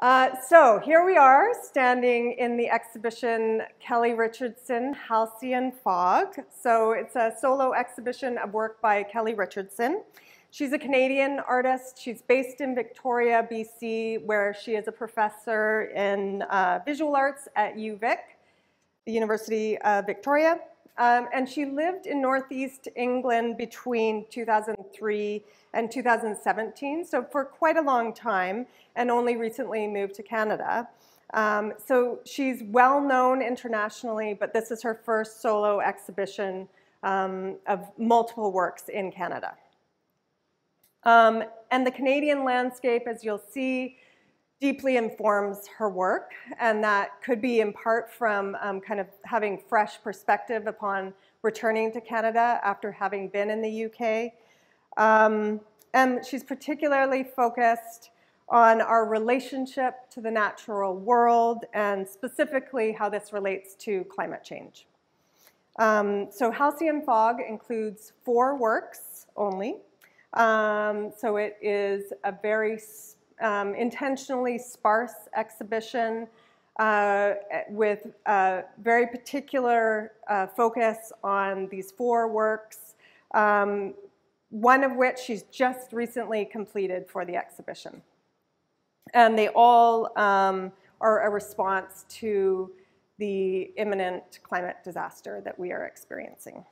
So here we are standing in the exhibition Kelly Richardson, Halcyon Fog. So it's a solo exhibition of work by Kelly Richardson. She's a Canadian artist. She's based in Victoria, BC, where she is a professor in visual arts at UVic, the University of Victoria. And she lived in Northeast England between 2003 and 2017, so for quite a long time, and only recently moved to Canada. So she's well known internationally, but this is her first solo exhibition of multiple works in Canada. And the Canadian landscape, as you'll see, deeply informs her work, and that could be in part from kind of having fresh perspective upon returning to Canada after having been in the UK. And she's particularly focused on our relationship to the natural world and specifically how this relates to climate change. So Halcyon Fog includes 4 works only. So it is a very intentionally sparse exhibition with a very particular focus on these 4 works, one of which she's just recently completed for the exhibition. And they all are a response to the imminent climate disaster that we are experiencing.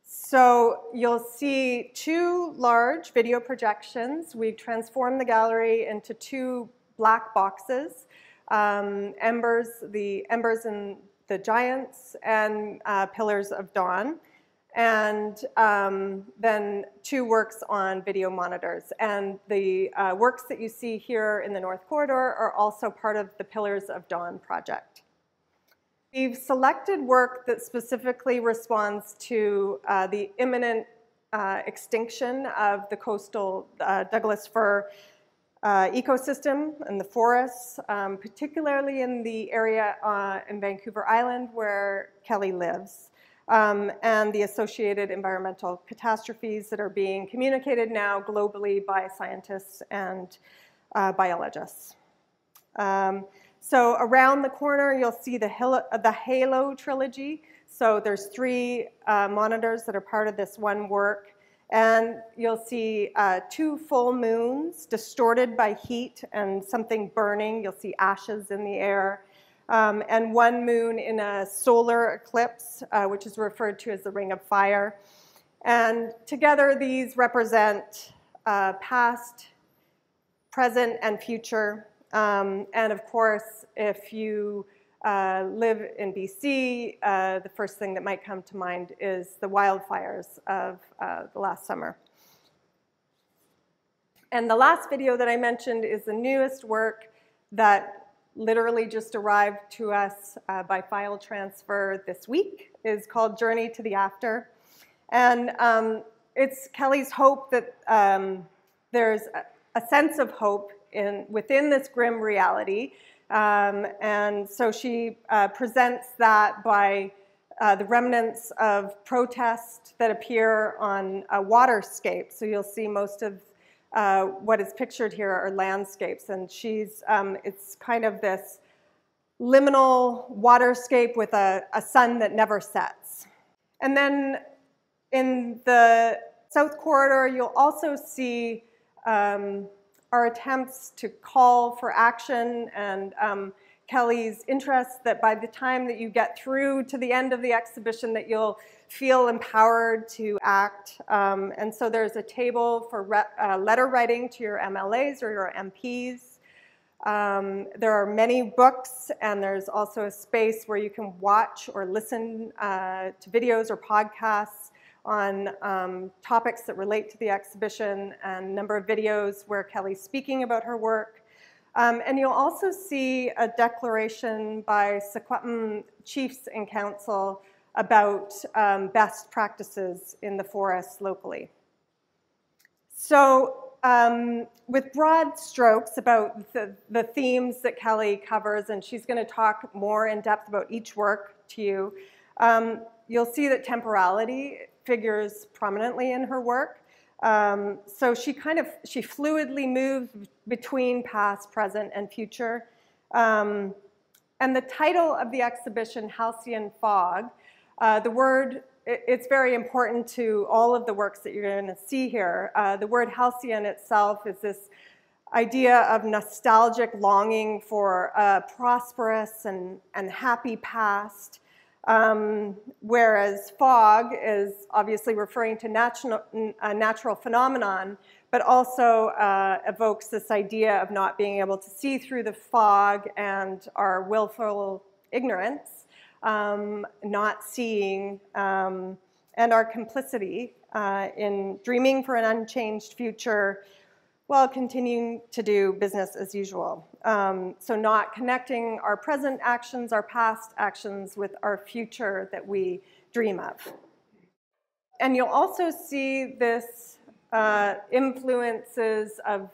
So you'll see 2 large video projections. We've transformed the gallery into 2 black boxes, Embers and the Giants, and Pillars of Dawn, and then 2 works on video monitors. And the works that you see here in the North Corridor are also part of the Pillars of Dawn project. We've selected work that specifically responds to the imminent extinction of the coastal Douglas fir ecosystem and the forests, particularly in the area in Vancouver Island where Kelly lives, and the associated environmental catastrophes that are being communicated now globally by scientists and biologists. So around the corner, you'll see the Halo Trilogy. So there's 3 monitors that are part of this one work. And you'll see 2 full moons distorted by heat and something burning. You'll see ashes in the air. And 1 moon in a solar eclipse, which is referred to as the Ring of Fire. And together, these represent past, present, and future. And of course, if you live in BC, the first thing that might come to mind is the wildfires of the last summer. And the last video that I mentioned is the newest work that literally just arrived to us by file transfer this week. It's called Journey to the After. And it's Kelly's hope that there's a sense of hope within this grim reality. And so she presents that by the remnants of protest that appear on a waterscape. So you'll see most of what is pictured here are landscapes. And it's kind of this liminal waterscape with a sun that never sets. And then in the South Corridor, you'll also see our attempts to call for action and Kelly's interest that by the time that you get through to the end of the exhibition that you'll feel empowered to act. And so there's a table for letter writing to your MLAs or your MPs. There are many books, and there's also a space where you can watch or listen to videos or podcasts on topics that relate to the exhibition, and a number of videos where Kelly's speaking about her work. And you'll also see a declaration by Secwepemc chiefs and council about best practices in the forests locally. So with broad strokes about the themes that Kelly covers, and she's going to talk more in depth about each work to you, you'll see that temporality figures prominently in her work. So she fluidly moves between past, present, and future. And the title of the exhibition, Halcyon Fog, the word, it's very important to all of the works that you're going to see here. The word halcyon itself is this idea of nostalgic longing for a prosperous and happy past, whereas fog is obviously referring to a natural phenomenon, but also evokes this idea of not being able to see through the fog and our willful ignorance, not seeing, and our complicity in dreaming for an unchanged future while continuing to do business as usual. So not connecting our present actions, our past actions with our future that we dream of. And you'll also see this influences of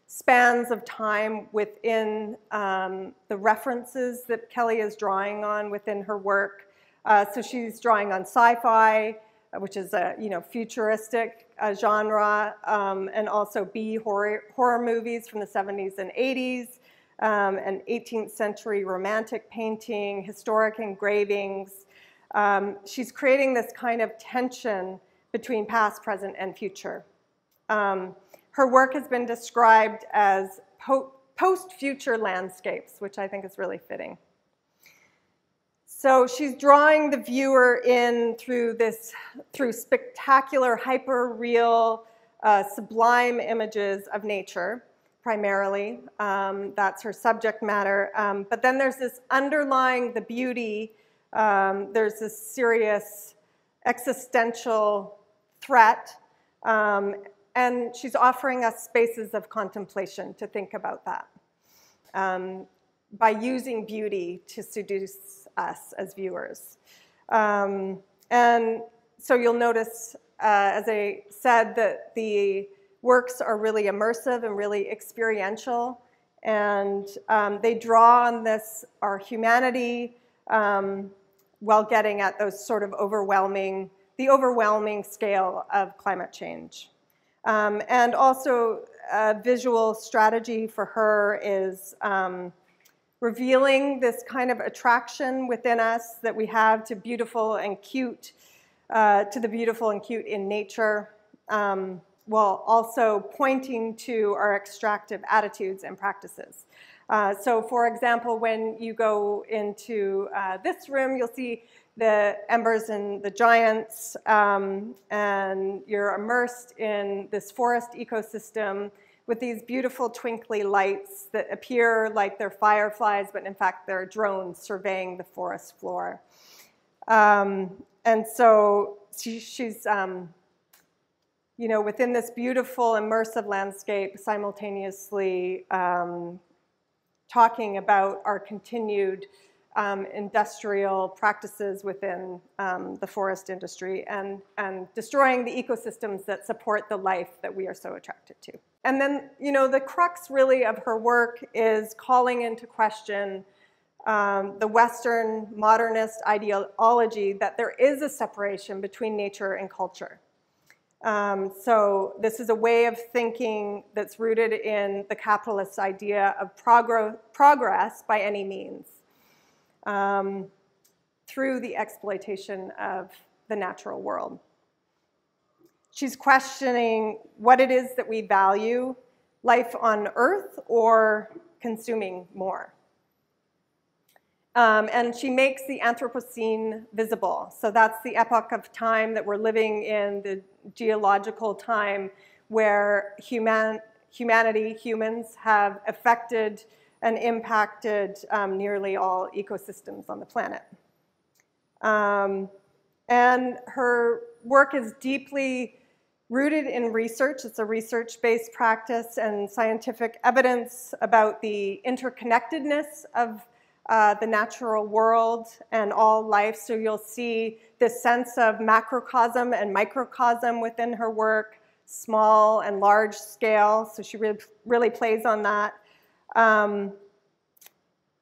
spans of time within the references that Kelly is drawing on within her work. So she's drawing on sci-fi, which is a futuristic genre, and also B horror movies from the 70s and 80s, and 18th century romantic painting, historic engravings. She's creating this kind of tension between past, present, and future. Her work has been described as post-future landscapes, which I think is really fitting. So she's drawing the viewer in through spectacular, hyper-real, sublime images of nature, primarily. That's her subject matter. But then there's this underlying the beauty. There's this serious existential threat. And she's offering us spaces of contemplation to think about that. By using beauty to seduce us as viewers. And so you'll notice, as I said, that the works are really immersive and really experiential, and they draw on our humanity, while getting at those sort of overwhelming scale of climate change. And also, a visual strategy for her is revealing this kind of attraction within us that we have to beautiful and cute, to the beautiful and cute in nature, while also pointing to our extractive attitudes and practices. So for example, when you go into this room, you'll see the embers and the giants, and you're immersed in this forest ecosystem with these beautiful twinkly lights that appear like they're fireflies, but in fact they're drones surveying the forest floor. And so she's within this beautiful immersive landscape, simultaneously talking about our continued industrial practices within the forest industry and destroying the ecosystems that support the life that we are so attracted to. And then, the crux really of her work is calling into question the Western modernist ideology that there is a separation between nature and culture. So this is a way of thinking that's rooted in the capitalist idea of progress by any means, through the exploitation of the natural world. She's questioning what it is that we value, life on Earth or consuming more. And she makes the Anthropocene visible. So that's the epoch of time that we're living in, the geological time where humans have affected and impacted nearly all ecosystems on the planet. And her work is deeply rooted in research. It's a research-based practice and scientific evidence about the interconnectedness of the natural world and all life. So you'll see this sense of macrocosm and microcosm within her work, small and large scale. So she really plays on that. And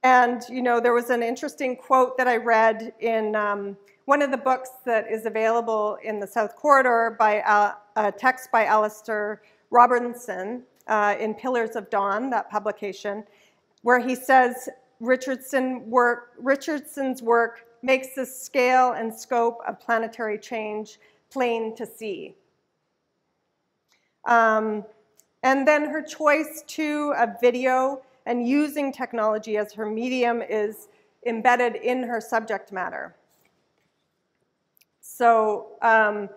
there was an interesting quote that I read in One of the books that is available in the South Corridor by a text by Alistair Robertson in Pillars of Dawn, that publication, where he says Richardson's work makes the scale and scope of planetary change plain to see. And then her choice too of video and using technology as her medium is embedded in her subject matter. So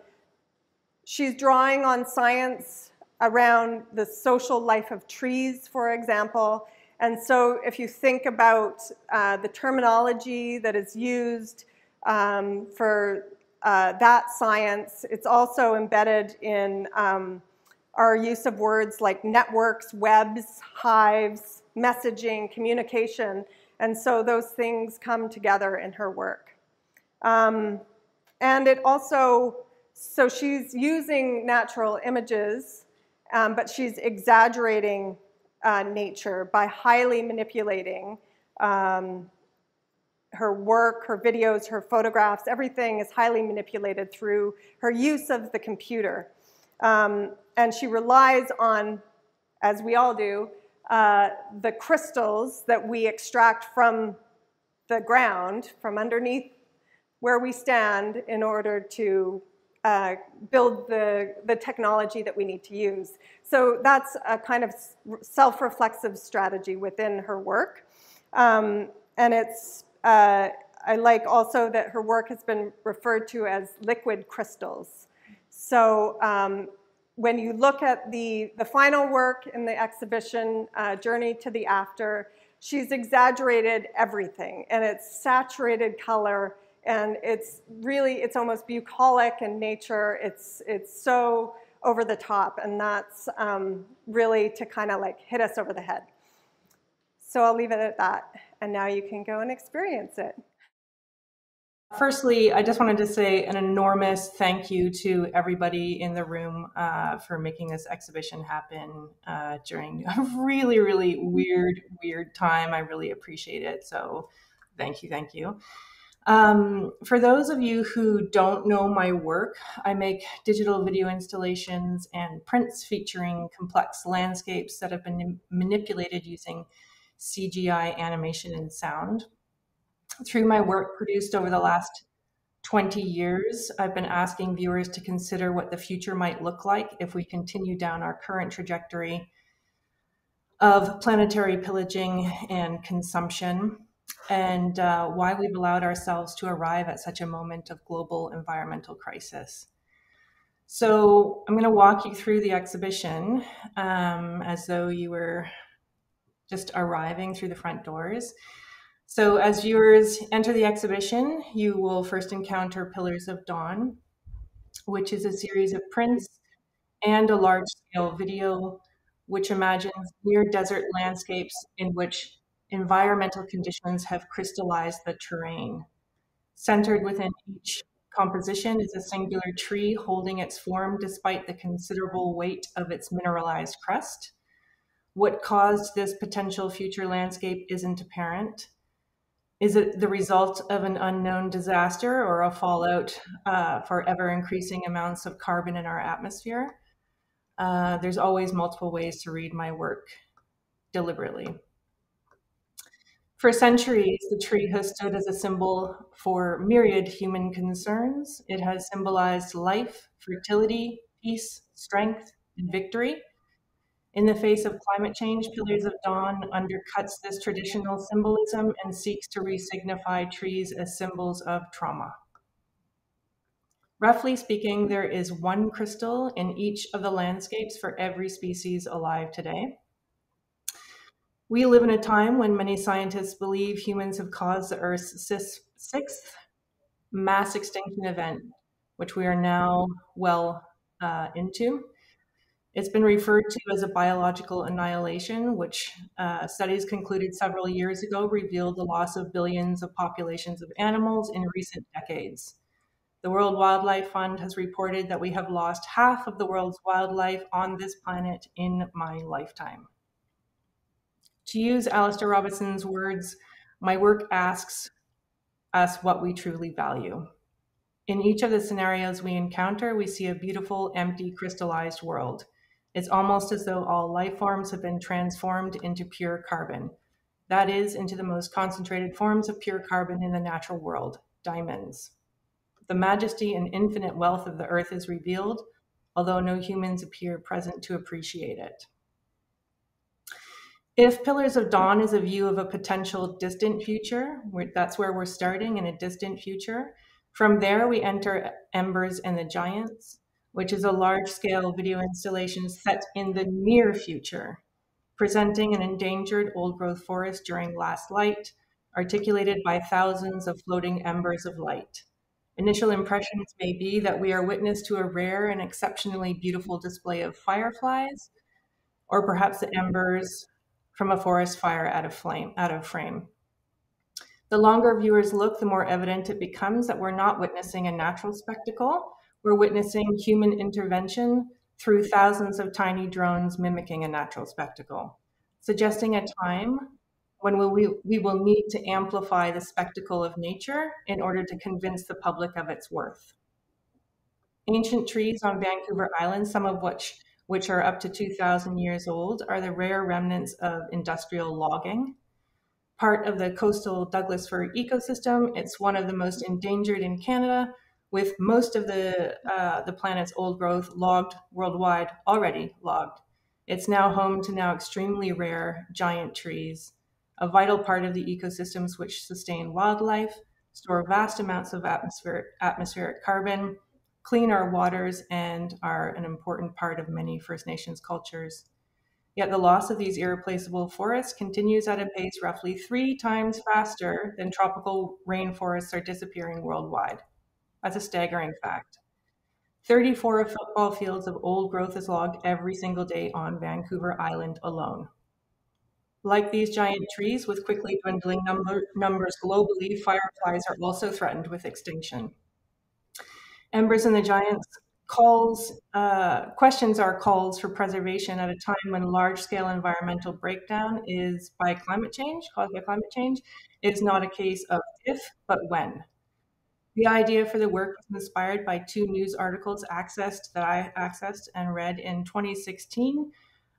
she's drawing on science around the social life of trees, for example. And so if you think about the terminology that is used for that science, it's also embedded in our use of words like networks, webs, hives, messaging, communication. And so those things come together in her work. And it also, so she's using natural images, but she's exaggerating nature by highly manipulating her work, her videos, her photographs. Everything is highly manipulated through her use of the computer. And she relies on, as we all do, the crystals that we extract from the ground, from underneath where we stand, in order to build the technology that we need to use. So that's a kind of self-reflexive strategy within her work. And it's, I like also that her work has been referred to as liquid crystals. So when you look at the final work in the exhibition, Journey to the After, she's exaggerated everything, and it's saturated color, and it's really, it's almost bucolic in nature. It's so over the top, and that's really to kind of like hit us over the head. So I'll leave it at that, and now you can go and experience it. Firstly, I just wanted to say an enormous thank you to everybody in the room for making this exhibition happen during a really, really weird time. I really appreciate it. So thank you, thank you. For those of you who don't know my work, I make digital video installations and prints featuring complex landscapes that have been manipulated using CGI animation and sound. Through my work produced over the last 20 years, I've been asking viewers to consider what the future might look like if we continue down our current trajectory of planetary pillaging and consumption, and why we've allowed ourselves to arrive at such a moment of global environmental crisis. So I'm going to walk you through the exhibition as though you were just arriving through the front doors. So as viewers enter the exhibition, you will first encounter Pillars of Dawn, which is a series of prints and a large-scale video which imagines near desert landscapes in which environmental conditions have crystallized the terrain. Centered within each composition is a singular tree holding its form despite the considerable weight of its mineralized crust. What caused this potential future landscape isn't apparent. Is it the result of an unknown disaster or a fallout for ever increasing amounts of carbon in our atmosphere? There's always multiple ways to read my work deliberately. For centuries, the tree has stood as a symbol for myriad human concerns. It has symbolized life, fertility, peace, strength, and victory. In the face of climate change, Pillars of Dawn undercuts this traditional symbolism and seeks to re-signify trees as symbols of trauma. Roughly speaking, there is one crystal in each of the landscapes for every species alive today. We live in a time when many scientists believe humans have caused the Earth's sixth mass extinction event, which we are now well into. It's been referred to as a biological annihilation, which studies concluded several years ago revealed the loss of billions of populations of animals in recent decades. The World Wildlife Fund has reported that we have lost half of the world's wildlife on this planet in my lifetime. To use Alistair Robertson's words, my work asks us what we truly value. In each of the scenarios we encounter, we see a beautiful, empty, crystallized world. It's almost as though all life forms have been transformed into pure carbon. That is, into the most concentrated forms of pure carbon in the natural world, diamonds. The majesty and infinite wealth of the earth is revealed, although no humans appear present to appreciate it. If Pillars of Dawn is a view of a potential distant future, that's where we're starting, in a distant future. From there, we enter Embers and the Giants, which is a large-scale video installation set in the near future, presenting an endangered old-growth forest during last light, articulated by thousands of floating embers of light. Initial impressions may be that we are witness to a rare and exceptionally beautiful display of fireflies, or perhaps the embers from a forest fire out of frame. The longer viewers look, the more evident it becomes that we're not witnessing a natural spectacle. We're witnessing human intervention through thousands of tiny drones mimicking a natural spectacle, suggesting a time when we will need to amplify the spectacle of nature in order to convince the public of its worth. Ancient trees on Vancouver Island, some of which are up to 2,000 years old, are the rare remnants of industrial logging. Part of the coastal Douglas fir ecosystem, it's one of the most endangered in Canada, with most of the planet's old growth logged worldwide, already logged. It's now home to now extremely rare giant trees, a vital part of the ecosystems which sustain wildlife, store vast amounts of atmospheric carbon, clean our waters, and are an important part of many First Nations cultures. Yet the loss of these irreplaceable forests continues at a pace roughly 3 times faster than tropical rainforests are disappearing worldwide. That's a staggering fact. 34 football fields of old growth is logged every single day on Vancouver Island alone. Like these giant trees with quickly dwindling numbers globally, fireflies are also threatened with extinction. Embers and the Giants questions our calls for preservation at a time when large-scale environmental breakdown caused by climate change, is not a case of if, but when. The idea for the work was inspired by 2 news articles that I accessed and read in 2016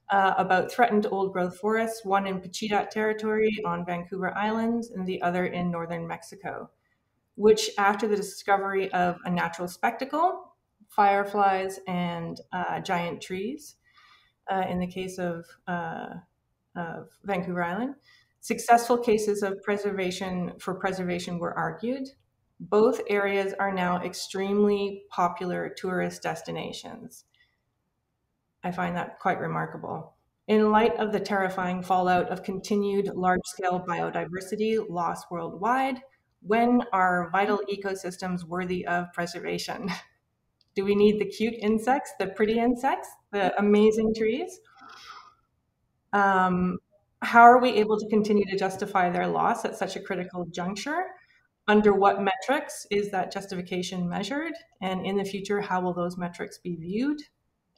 about threatened old-growth forests, one in Pacheedaht territory on Vancouver Island and the other in northern Mexico, which after the discovery of a natural spectacle, fireflies and giant trees, in the case of Vancouver Island, successful cases of preservation were argued. Both areas are now extremely popular tourist destinations. I find that quite remarkable. In light of the terrifying fallout of continued large-scale biodiversity loss worldwide, when are vital ecosystems worthy of preservation? Do we need the cute insects, the pretty insects, the amazing trees? How are we able to continue to justify their loss at such a critical juncture? Under what metrics is that justification measured? And in the future, how will those metrics be viewed?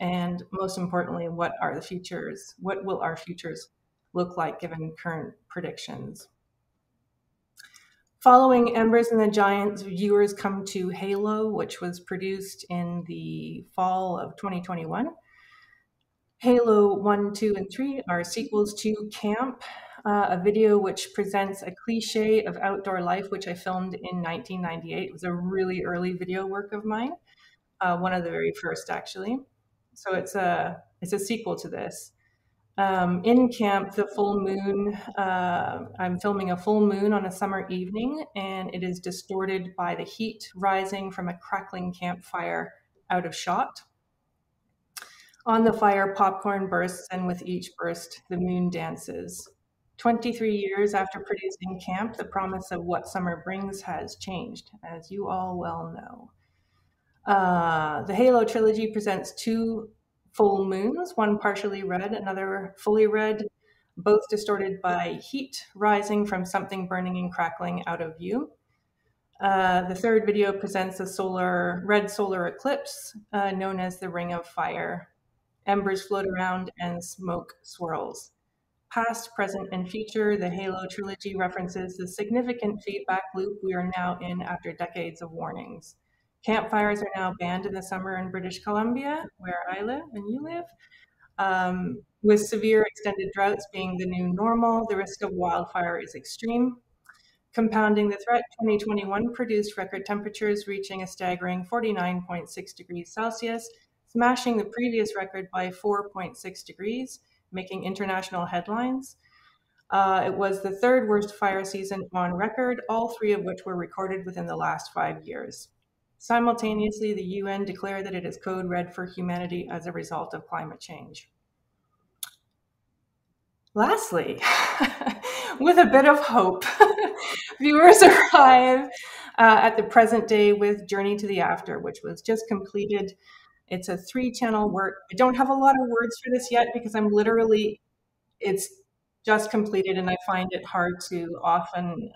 And most importantly, what will our futures look like given current predictions? Following Embers and the Giants, viewers come to Halo, which was produced in the fall of 2021. Halo 1, 2, and 3 are sequels to Camp, a video which presents a cliche of outdoor life, which I filmed in 1998. It was a really early video work of mine, one of the very first, actually. So it's a sequel to this. In Camp, the full moon, I'm filming a full moon on a summer evening, and it is distorted by the heat rising from a crackling campfire out of shot. On the fire, popcorn bursts, and with each burst, the moon dances. 23 years after producing Camp, the promise of what summer brings has changed, as you all well know. The Halo trilogy presents 2 full moons, one partially red, another fully red, both distorted by heat rising from something burning and crackling out of view. The third video presents a red solar eclipse known as the Ring of Fire. Embers float around and smoke swirls. Past, present, and future, the Halo trilogy references the significant feedback loop we are now in after decades of warnings. Campfires are now banned in the summer in British Columbia, where I live and you live. With severe extended droughts being the new normal, the risk of wildfire is extreme. Compounding the threat, 2021 produced record temperatures reaching a staggering 49.6 degrees Celsius, smashing the previous record by 4.6 degrees, making international headlines. It was the third worst fire season on record, all three of which were recorded within the last 5 years. Simultaneously, the UN declared that it is code red for humanity as a result of climate change. Lastly, with a bit of hope, viewers arrive at the present day with Journey to the After, which was just completed. It's a 3-channel work. I don't have a lot of words for this yet because it's just completed and I find it hard to often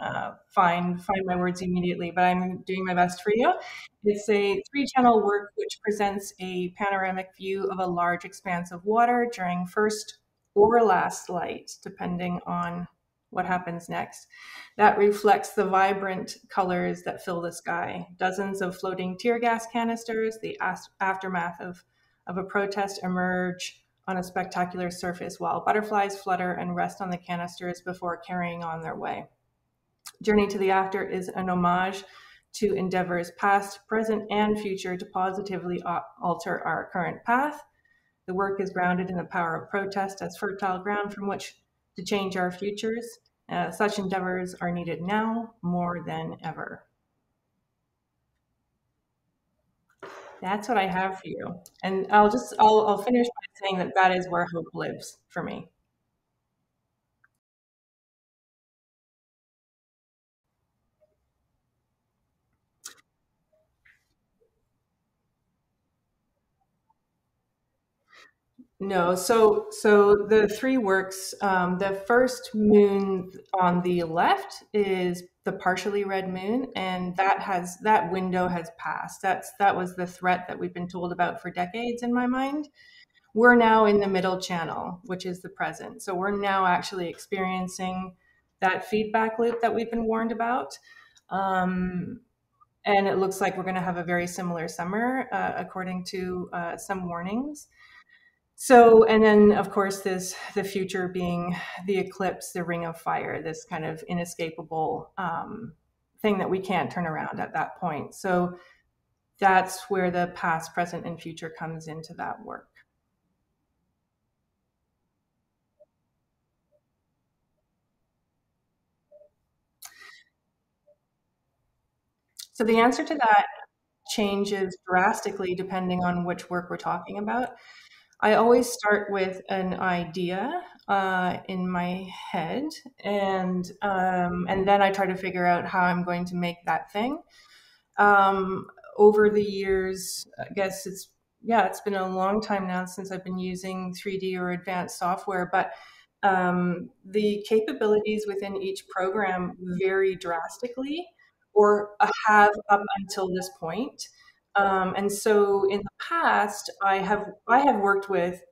find my words immediately, but I'm doing my best for you. It's a 3-channel work which presents a panoramic view of a large expanse of water during first or last light, depending on what happens next. That reflects the vibrant colors that fill the sky. Dozens of floating tear gas canisters, the aftermath of a protest, emerge on a spectacular surface while butterflies flutter and rest on the canisters before carrying on their way. Journey to the After is an homage to endeavors past, present, and future to positively alter our current path. The work is grounded in the power of protest as fertile ground from which to change our futures. Such endeavors are needed now more than ever. That's what I have for you. And I'll finish by saying that is where hope lives for me. No, so the 3 works. The first moon on the left is the partially red moon, and that window has passed. That was the threat that we've been told about for decades in my mind. We're now in the middle channel, which is the present. So we're now actually experiencing that feedback loop that we've been warned about. And it looks like we're going to have a very similar summer, according to some warnings. So, and then of course, the future being the eclipse, the ring of fire, this kind of inescapable thing that we can't turn around at that point. So that's where the past, present, and future comes into that work. So the answer to that changes drastically depending on which work we're talking about. I always start with an idea in my head, and then I try to figure out how I'm going to make that thing. Over the years, I guess it's been a long time now since I've been using 3D or advanced software, but the capabilities within each program vary drastically, or have up until this point. And so in the past, I have worked with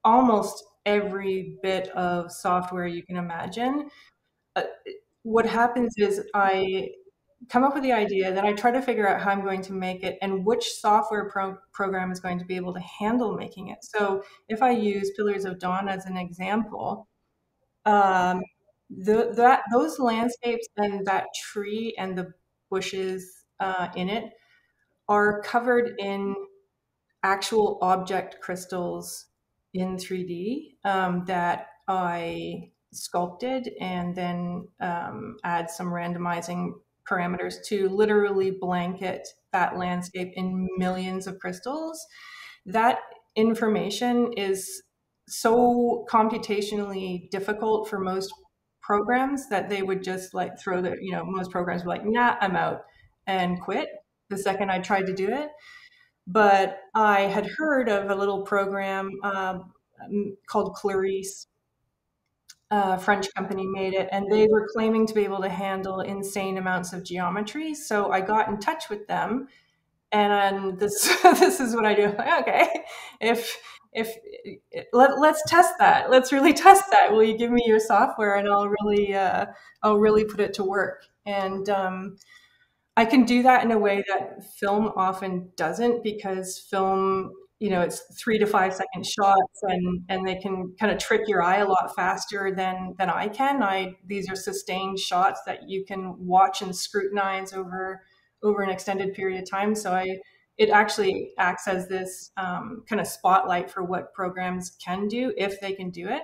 almost every bit of software you can imagine. Uh, what happens is I come up with the idea, then I try to figure out how I'm going to make it and which software program is going to be able to handle making it. So if I use Pillars of Dawn as an example, um, those landscapes and that tree and the bushes in it are covered in actual object crystals in 3D that I sculpted and then add some randomizing parameters to literally blanket that landscape in millions of crystals. That information is so computationally difficult for most programs that they would just like throw the, most programs were like, nah, I'm out, and quit the second I tried to do it. But I had heard of a little program called Clarice. A French company made it, and they were claiming to be able to handle insane amounts of geometry. So I got in touch with them, and this this is what I do. Like, okay, if let's test that. Let's really test that. Will you give me your software, and I'll really put it to work. And I can do that in a way that film often doesn't, because film, it's 3 to 5 second shots, and they can kind of trick your eye a lot faster than I can. These are sustained shots that you can watch and scrutinize over an extended period of time. So it actually acts as this kind of spotlight for what programs can do if they can do it.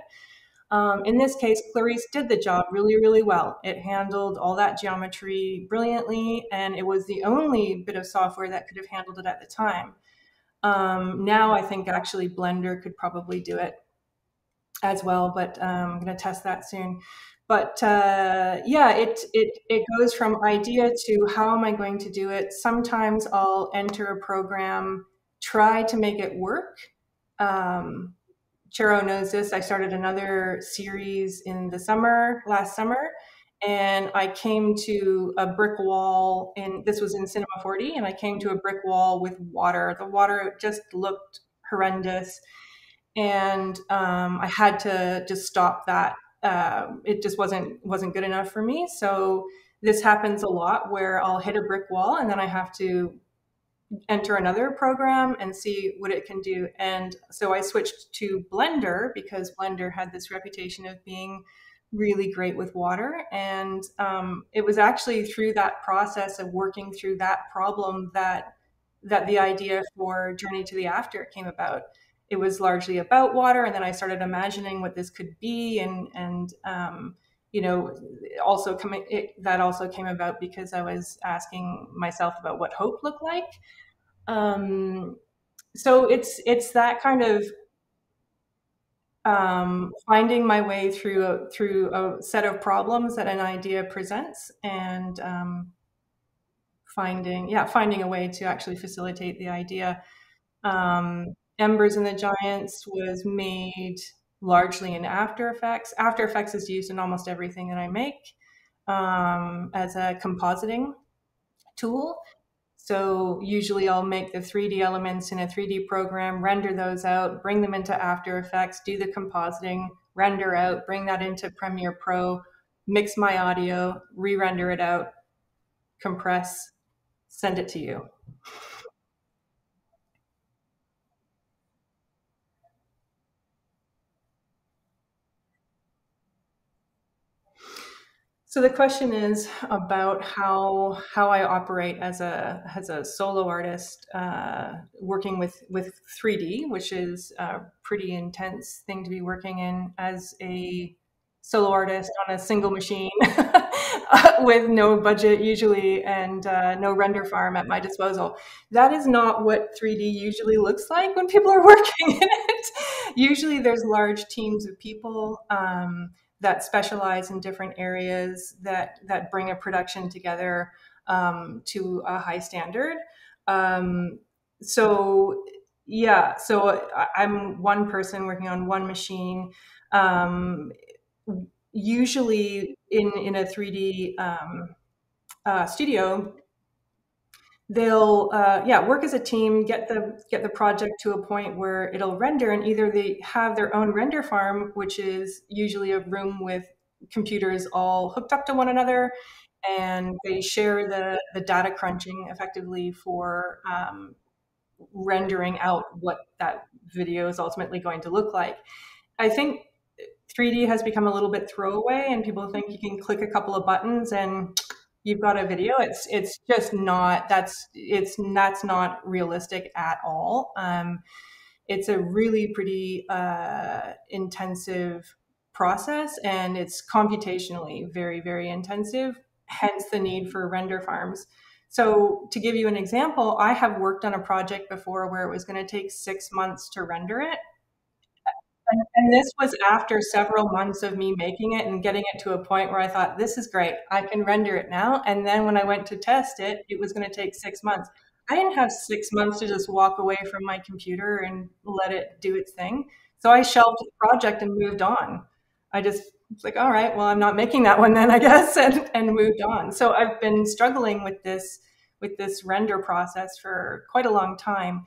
In this case, Clarice did the job really, really well. It handled all that geometry brilliantly, and it was the only bit of software that could have handled it at the time. Now I think actually Blender could probably do it as well, but I'm going to test that soon. But yeah, it goes from idea to how am I going to do it. Sometimes I'll enter a program, try to make it work. Charo knows this. I started another series in the last summer, and I came to a brick wall this was in Cinema 4D, and I came to a brick wall with water. The water just looked horrendous, and I had to just stop that. It just wasn't good enough for me. So this happens a lot where I'll hit a brick wall and then I have to enter another program and see what it can do. And so I switched to Blender because Blender had this reputation of being really great with water. And it was actually through that process of working through that problem that the idea for Journey to the After came about. It was largely about water, and then I started imagining what this could be, and that also came about because I was asking myself about what hope looked like. So it's that kind of finding my way through a set of problems that an idea presents, and finding a way to actually facilitate the idea. Embers and the Giants was made largely in After Effects. After Effects is used in almost everything that I make as a compositing tool. So usually I'll make the 3D elements in a 3D program, render those out, bring them into After Effects, do the compositing, render out, bring that into Premiere Pro, mix my audio, re-render it out, compress, send it to you. So the question is about how I operate as a solo artist, working with 3D, which is a pretty intense thing to be working in as a solo artist on a single machine with no budget usually, and no render farm at my disposal. That is not what 3D usually looks like when people are working in it. Usually there's large teams of people that specialize in different areas that bring a production together to a high standard. So I'm one person working on one machine. Usually in a 3D studio, they'll work as a team, get the project to a point where it'll render, and either they have their own render farm, which is usually a room with computers all hooked up to one another, and they share the data crunching effectively for rendering out what that video is ultimately going to look like. I think 3D has become a little bit throwaway, and people think you can click a couple of buttons and you've got a video. It's just not. That's not realistic at all. It's a really pretty intensive process, and it's computationally very, very intensive. Hence the need for render farms. So to give you an example, I have worked on a project before where it was going to take 6 months to render it. And this was after several months of me making it and getting it to a point where I thought, this is great, I can render it now. And then when I went to test it, it was going to take 6 months. I didn't have 6 months to just walk away from my computer and let it do its thing. So I shelved the project and moved on. I just was like, all right, well, I'm not making that one then, I guess, and moved on. So I've been struggling with this render process for quite a long time.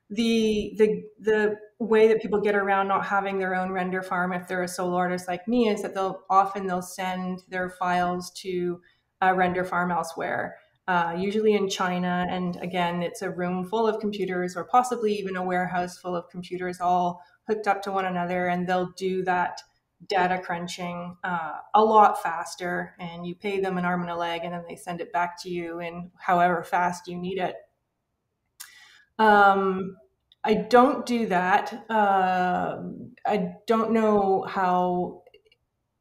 The way that people get around not having their own render farm if they're a solo artist like me is that they'll send their files to a render farm elsewhere. usually in China. And again, it's a room full of computers, or possibly even a warehouse full of computers all hooked up to one another, and they'll do that data crunching a lot faster, and you pay them an arm and a leg, and then they send it back to you in however fast you need it. I don't do that. I don't know how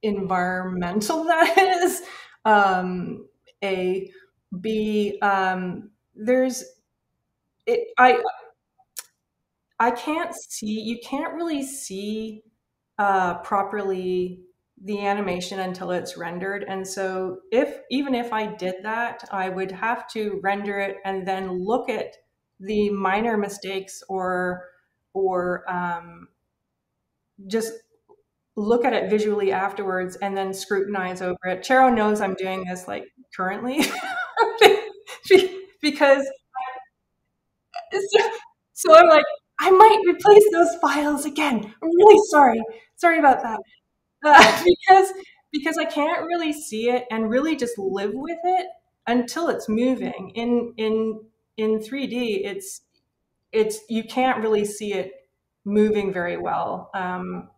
environmental that is. A B. There's it. I can't see. You can't really see properly the animation until it's rendered. And so even if I did that, I would have to render it and then look at the minor mistakes, or just look at it visually afterwards and then scrutinize over it. Charo knows I'm doing this like currently because so I'm like, I might replace those files again. I'm really sorry. Sorry about that. Because I can't really see it and really just live with it until it's moving. In 3D, it's you can't really see it moving very well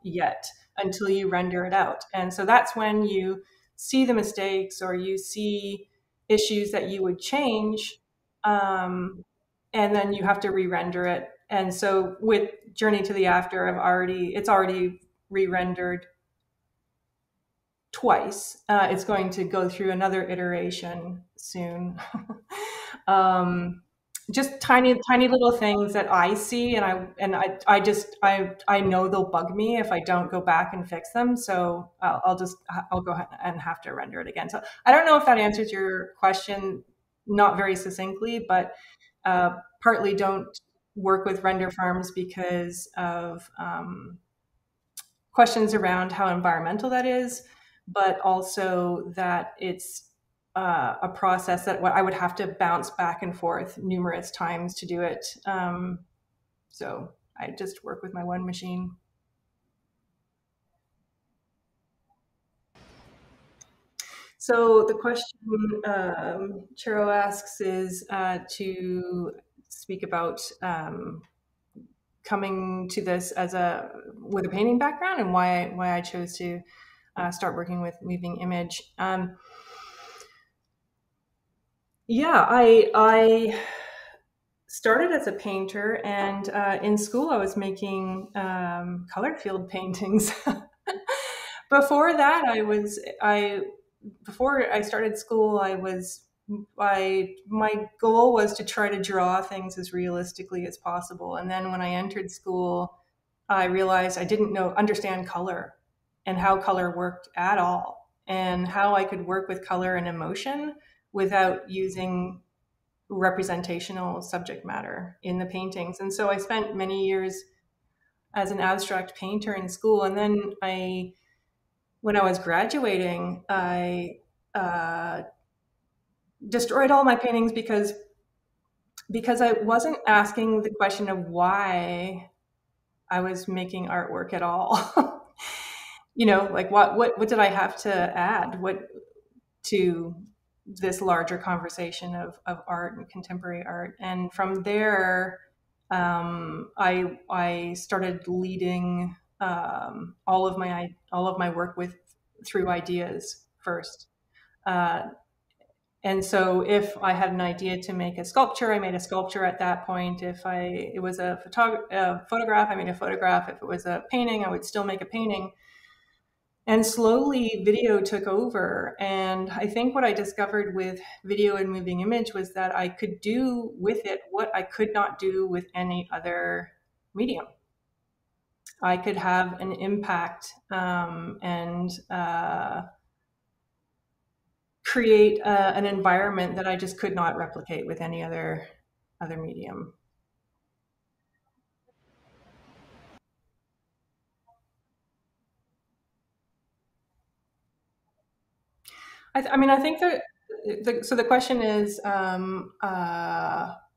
yet until you render it out. And so that's when you see the mistakes, or you see issues that you would change, and then you have to re-render it. And so with Journey to the After, it's already re-rendered twice. It's going to go through another iteration soon. Just tiny little things that I see, and I know they'll bug me if I don't go back and fix them. So I'll go ahead and have to render it again. So I don't know if that answers your question, not very succinctly, but partly don't work with render farms because of questions around how environmental that is, but also that it's a process that I would have to bounce back and forth numerous times to do it. So I just work with my one machine. So the question Charo asks is to speak about coming to this with a painting background, and why I chose to start working with moving image. Yeah, I started as a painter, and in school I was making color field paintings. Before that, before I started school, my goal was to try to draw things as realistically as possible. And then when I entered school, I realized I didn't understand color and how color worked at all, and how I could work with color and emotion without using representational subject matter in the paintings. And so I spent many years as an abstract painter in school. And then when I was graduating, I destroyed all my paintings because I wasn't asking the question of why I was making artwork at all. Like what did I have to add to this larger conversation of art and contemporary art? And from there, I started leading all of my work through ideas first. And so if I had an idea to make a sculpture, I made a sculpture at that point. If it was a photograph, I made a photograph. If it was a painting, I would still make a painting. And slowly video took over. And I think what I discovered with video and moving image was that I could do with it what I could not do with any other medium. I could have an impact and create an environment that I just could not replicate with any other medium. I think that the question is,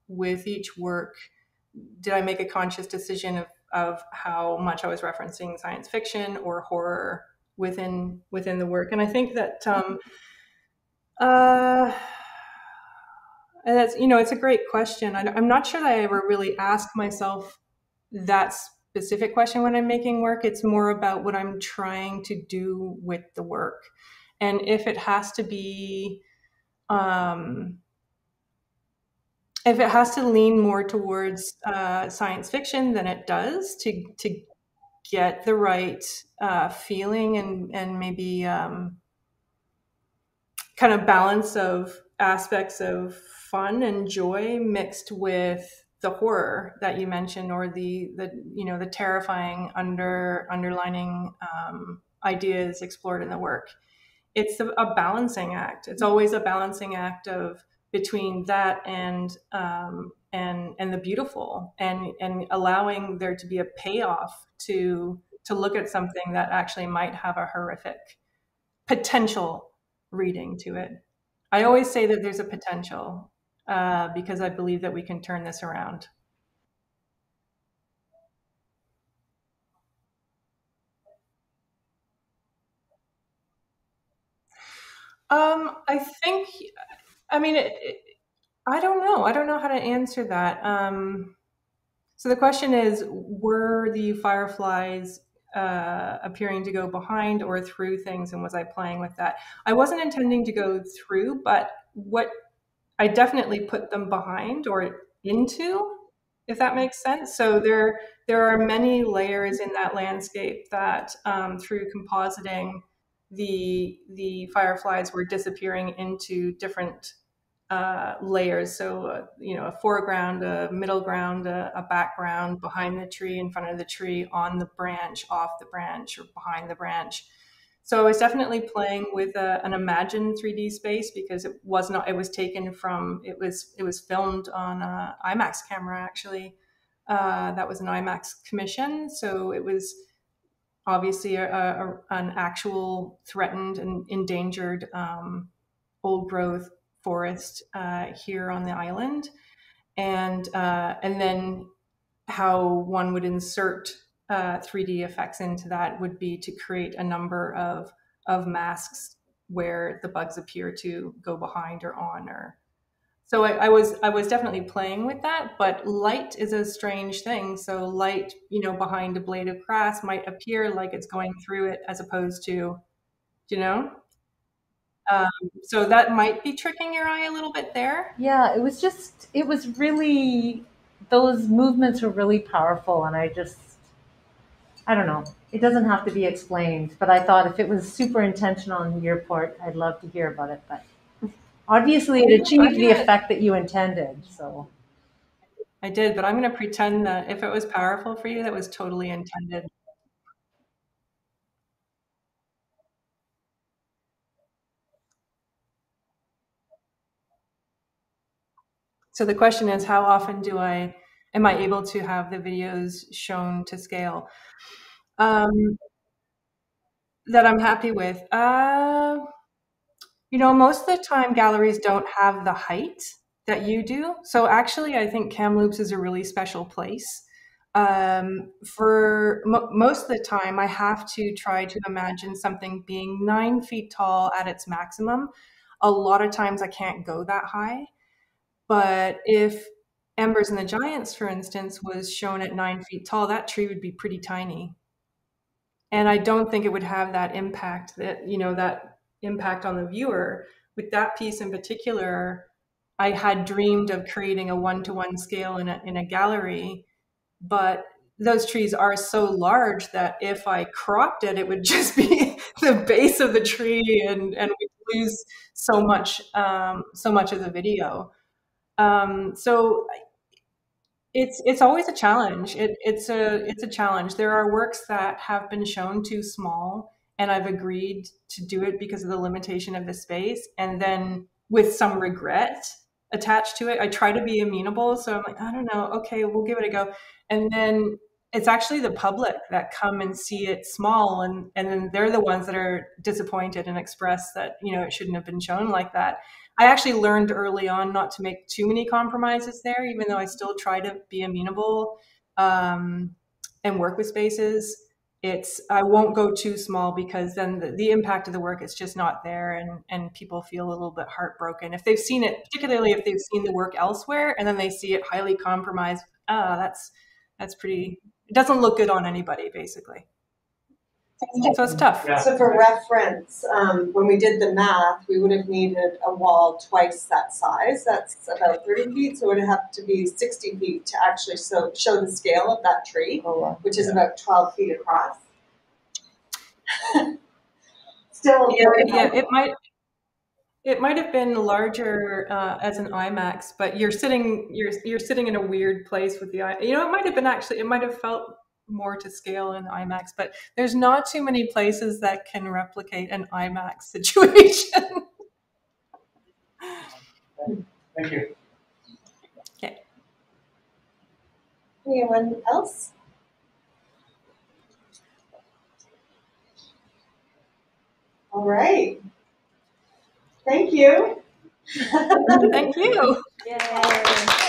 with each work, did I make a conscious decision of how much I was referencing science fiction or horror within the work? And I think that And that's, you know, it's a great question. I'm not sure that I ever really ask myself that specific question when I'm making work. It's more about what I'm trying to do with the work. And if it has to be, if it has to lean more towards science fiction, then it does to get the right feeling and maybe kind of balance of aspects of fun and joy mixed with the horror that you mentioned, or the you know, the terrifying underlining ideas explored in the work. It's a balancing act. It's always a balancing act of between that and the beautiful, and allowing there to be a payoff to look at something that actually might have a horrific potential reading to it. I always say that there's a potential because I believe that we can turn this around. I think, I mean, I don't know. I don't know how to answer that. So the question is, were the fireflies appearing to go behind or through things, and was I playing with that? I wasn't intending to go through, but what I definitely put them behind or into, if that makes sense. So there are many layers in that landscape that through compositing, the fireflies were disappearing into different layers. So you know, a foreground, a middle ground, a background, behind the tree, in front of the tree, on the branch, off the branch, or behind the branch. So I was definitely playing with an imagined 3D space, because it was not. It was taken from. It was filmed on an IMAX camera, actually. That was an IMAX commission, so it was obviously an actual threatened and endangered old growth forest here on the island, and then how one would insert 3D effects into that would be to create a number of masks where the bugs appear to go behind or on, or so I was definitely playing with that. But light is a strange thing. So light, you know, behind a blade of grass might appear like it's going through it, as opposed to, you know. Um, so that might be tricking your eye a little bit there. Yeah, it was really, those movements were really powerful. And I don't know. It doesn't have to be explained, but I thought if it was super intentional on your part, I'd love to hear about it. But obviously, it I'm achieved the gonna, effect that you intended. So, I did, but I'm gonna pretend that if it was powerful for you, that was totally intended. So the question is, how often am I able to have the videos shown to scale that I'm happy with? You know, most of the time galleries don't have the height that you do. So actually, I think Kamloops is a really special place. For most of the time, I have to try to imagine something being 9 feet tall at its maximum. A lot of times I can't go that high. But if Embers and the Giants, for instance, was shown at 9 feet tall, that tree would be pretty tiny. And I don't think it would have that impact, that, you know, that impact on the viewer. With that piece in particular, I had dreamed of creating a one-to-one scale in a gallery, but those trees are so large that if I cropped it, it would just be the base of the tree, and we'd lose so much of the video. So it's always a challenge. It's a challenge. There are works that have been shown too small, and I've agreed to do it because of the limitation of the space, and then with some regret attached to it. I try to be amenable, so I'm like, I don't know, okay, we'll give it a go. And then it's actually the public that come and see it small, and then they're the ones that are disappointed and express that, you know, it shouldn't have been shown like that. I actually learned early on not to make too many compromises there, even though I still try to be amenable, and work with spaces. I won't go too small because then the impact of the work is just not there, and people feel a little bit heartbroken if they've seen it, particularly if they've seen the work elsewhere and then they see it highly compromised. That's pretty, it doesn't look good on anybody, basically. So it's tough. Yeah. So for reference, when we did the math, we would have needed a wall twice that size. That's about 30 feet, so it would have to be 60 feet to actually show the scale of that tree, which is about 12 feet across. Still, it might have been larger as an IMAX, but you're sitting in a weird place with the it might have felt more to scale in IMAX, but there's not too many places that can replicate an IMAX situation. Thank you. Okay. Anyone else? All right. Thank you. Thank you. Yay.